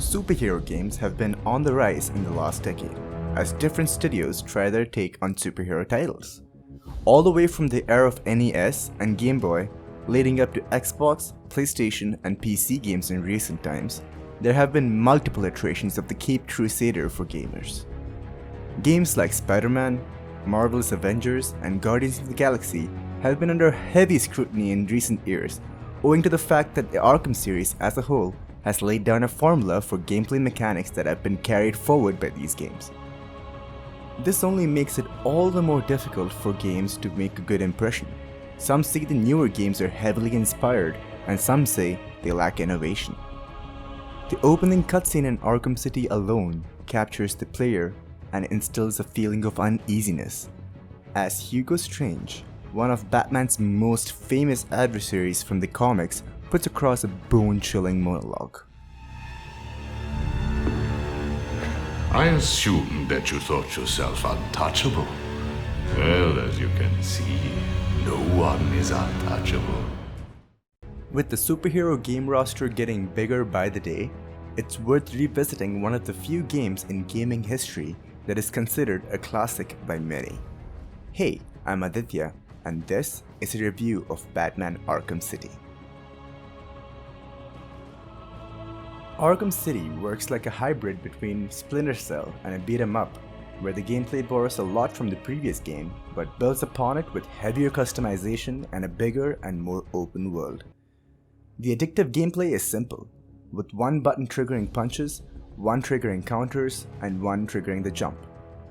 Superhero games have been on the rise in the last decade, as different studios try their take on superhero titles. All the way from the era of NES and Game Boy, leading up to Xbox, PlayStation, and PC games in recent times, there have been multiple iterations of the Caped Crusader for gamers. Games like Spider-Man, Marvel's Avengers, and Guardians of the Galaxy have been under heavy scrutiny in recent years, owing to the fact that the Arkham series as a whole has laid down a formula for gameplay mechanics that have been carried forward by these games. This only makes it all the more difficult for games to make a good impression. Some say the newer games are heavily inspired, and some say they lack innovation. The opening cutscene in Arkham City alone captures the player and instills a feeling of uneasiness, as Hugo Strange, one of Batman's most famous adversaries from the comics, puts across a bone-chilling monologue. I assumed that you thought yourself untouchable. Well, as you can see, no one is untouchable. With the superhero game roster getting bigger by the day, it's worth revisiting one of the few games in gaming history that is considered a classic by many. Hey, I'm Aditya, and this is a review of Batman Arkham City. Arkham City works like a hybrid between Splinter Cell and a beat-em-up, where the gameplay borrows a lot from the previous game, but builds upon it with heavier customization and a bigger and more open world. The addictive gameplay is simple, with one button triggering punches, one triggering counters, and one triggering the jump.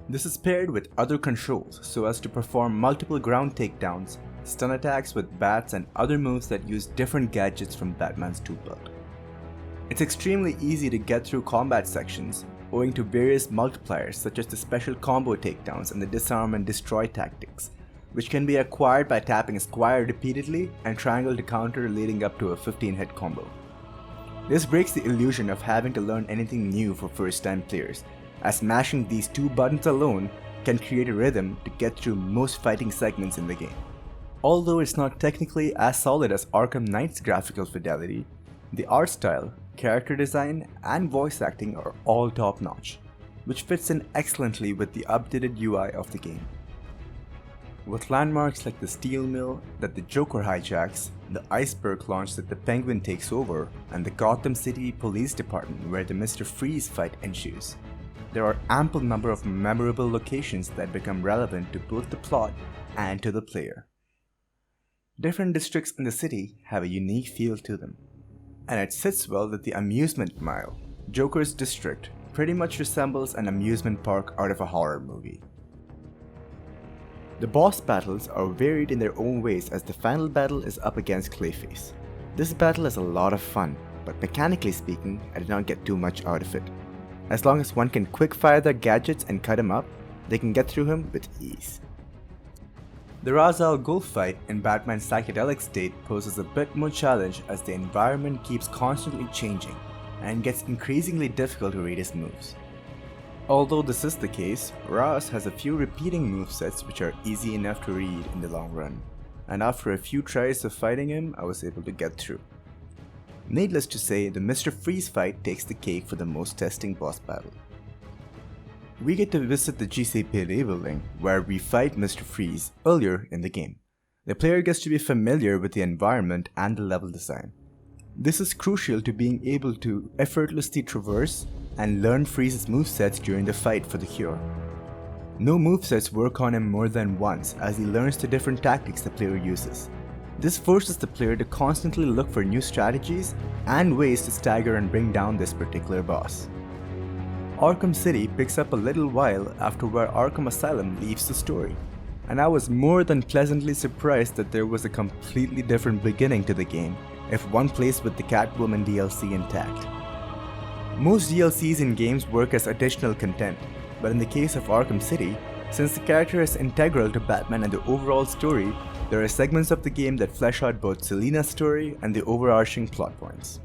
This is paired with other controls so as to perform multiple ground takedowns, stun attacks with bats, and other moves that use different gadgets from Batman's toolbelt. It's extremely easy to get through combat sections, owing to various multipliers such as the special combo takedowns and the disarm and destroy tactics, which can be acquired by tapping square repeatedly and triangle to counter, leading up to a 15-hit combo. This breaks the illusion of having to learn anything new for first-time players, as mashing these two buttons alone can create a rhythm to get through most fighting segments in the game. Although it's not technically as solid as Arkham Knight's graphical fidelity, the art style, character design, and voice acting are all top-notch, which fits in excellently with the updated UI of the game. With landmarks like the steel mill that the Joker hijacks, the iceberg launch that the Penguin takes over, and the Gotham City Police Department where the Mr. Freeze fight ensues, there are ample number of memorable locations that become relevant to both the plot and to the player. Different districts in the city have a unique feel to them, and it sits well that the Amusement Mile, Joker's district, pretty much resembles an amusement park out of a horror movie. The boss battles are varied in their own ways, as the final battle is up against Clayface. This battle is a lot of fun, but mechanically speaking, I did not get too much out of it. As long as one can quick fire their gadgets and cut him up, they can get through him with ease. The Ra's al Ghul fight in Batman's psychedelic state poses a bit more challenge, as the environment keeps constantly changing and gets increasingly difficult to read his moves. Although this is the case, Ra's has a few repeating movesets which are easy enough to read in the long run, and after a few tries of fighting him, I was able to get through. Needless to say, the Mr. Freeze fight takes the cake for the most testing boss battle. We get to visit the GCPD building, where we fight Mr. Freeze earlier in the game. The player gets to be familiar with the environment and the level design. This is crucial to being able to effortlessly traverse and learn Freeze's movesets during the fight for the cure. No movesets work on him more than once, as he learns the different tactics the player uses. This forces the player to constantly look for new strategies and ways to stagger and bring down this particular boss. Arkham City picks up a little while after where Arkham Asylum leaves the story, and I was more than pleasantly surprised that there was a completely different beginning to the game if one plays with the Catwoman DLC intact. Most DLCs in games work as additional content, but in the case of Arkham City, since the character is integral to Batman and the overall story, there are segments of the game that flesh out both Selina's story and the overarching plot points.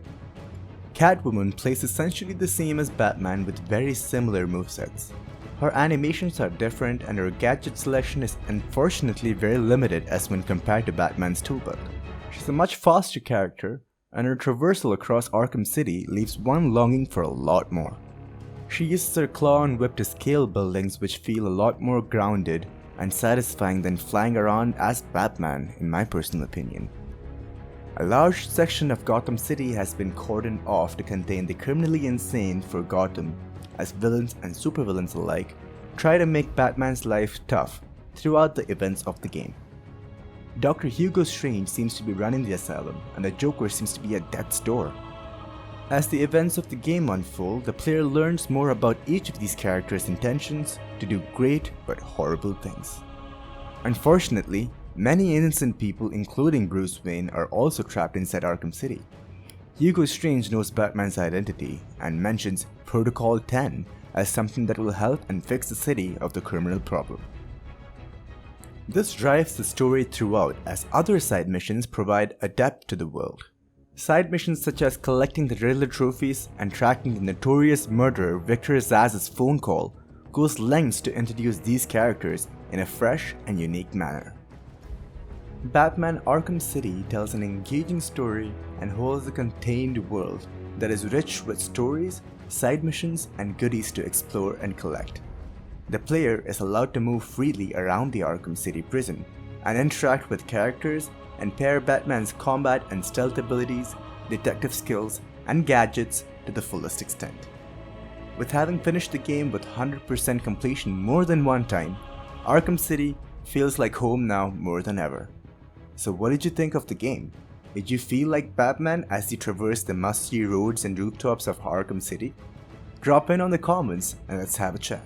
Catwoman plays essentially the same as Batman with very similar movesets. Her animations are different and her gadget selection is unfortunately very limited as when compared to Batman's toolbelt. She's a much faster character, and her traversal across Arkham City leaves one longing for a lot more. She uses her claw and whip to scale buildings which feel a lot more grounded and satisfying than flying around as Batman, in my personal opinion. A large section of Gotham City has been cordoned off to contain the criminally insane for Gotham, as villains and supervillains alike try to make Batman's life tough throughout the events of the game. Dr. Hugo Strange seems to be running the asylum, and the Joker seems to be at death's door. As the events of the game unfold, the player learns more about each of these characters' intentions to do great but horrible things. Unfortunately, many innocent people, including Bruce Wayne, are also trapped inside Arkham City. Hugo Strange knows Batman's identity and mentions Protocol 10 as something that will help and fix the city of the criminal problem. This drives the story throughout, as other side missions provide a depth to the world. Side missions such as collecting the Riddler trophies and tracking the notorious murderer Victor Zsasz' phone call goes lengths to introduce these characters in a fresh and unique manner. Batman Arkham City tells an engaging story and holds a contained world that is rich with stories, side missions, and goodies to explore and collect. The player is allowed to move freely around the Arkham City prison and interact with characters and pair Batman's combat and stealth abilities, detective skills, and gadgets to the fullest extent. With having finished the game with 100% completion more than one time, Arkham City feels like home now more than ever. So what did you think of the game? Did you feel like Batman as you traversed the musty roads and rooftops of Arkham City? Drop in on the comments and let's have a chat.